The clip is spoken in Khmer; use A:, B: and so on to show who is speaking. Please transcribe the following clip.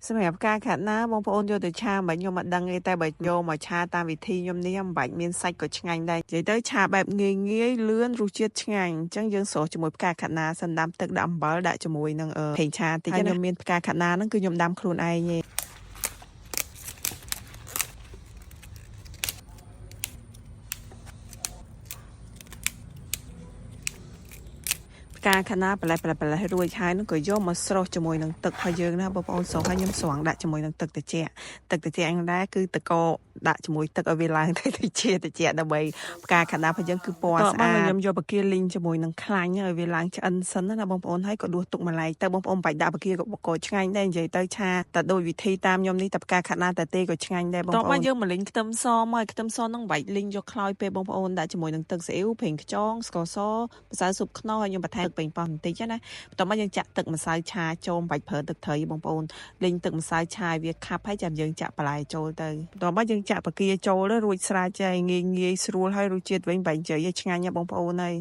A: សម្រាប់ការខាត់ណាបងប្អូនយកទៅឆាមិនខ្ញុំអត់ដឹងទេតែបើយកមកឆាតាមវិធីខ្ញុំនេះមិនបាច់មានសាច់ក៏ឆ្ងាញ់ដែរនិយាយទៅឆាបែបងាយងាយលឿនរសជាតិឆ្ងាញ់អញ្ចឹងយើងស្រុះជាមួយផ្កាខាត់ណាសិនដាំទឹកដាក់អំបិលដាក់ជាមួយនឹងប្រេងឆាតិចខ្ញុំមានផ្កាខាត់ណាហ្នឹងគឺខ្ញុំដាំខ្លួនឯងទេការខាណាប្រឡេះរួចហើយនឹងក៏យកមកស្រុះជាមួយនឹងទឹករបស់យើងណាបងប្អូនស្រុះហើយខ្ញុំស្រង់ដាក់ជាមួយនឹងទឹកត្រជាក់ហ្នឹងដែរគឺតកដាក់ជាមួយទឹកឲ្យវាឡើងទៅត្រជាក់ដើម្បីផ្កាខាណារបស់យើងគឺពណ៌ស្អាតខ្ញុំយកបកាលីងជាមួយនឹងខ្លាញ់ឲ្យវាឡើងឆ្អិនសិនណាបងប្អូនហើយក៏ដួសទុកម្លែកទៅបងប្អូនបាច់ដាក់បកាក៏បកឆ្ងាញ់ដែរនិយាយទៅឆាតែដូចវិធីតាមខ្ញុំនេះតែផ្កាខាណាតែទេក៏ឆ្ងាញ់ដែរបងប្អូនតោះមកយើងមកលីងខ្ទឹមសមកខ្ទឹមសហ្នឹងបាច់លីងយកខ្លោយពេលបងប្អូនដាក់ជាមួយនឹងទឹកស៊ីអ៊ីវប្រេងខ្យងស្ករសម្សៅស៊ុបខ្នុរហើយខ្ញុំបន្ថែមទឹកប៉េងប៉ោះបន្តិចណាបន្ទាប់មកយើងចាក់ទឹកម្សៅឆាចូលបាច់ប្រើទឹកត្រីបងប្អូនលីងទឹកម្សៅឆាវាខាប់ហើយចាំយើងចាក់បន្លែចូលទៅបន្ទាប់មកយើងចាក់បកាចូលរួចស្រេចហើយងាយស្រួលហើយរសជាតិវិញបែរជាឆ្ងាញ់ណាបងប្អូនហើយ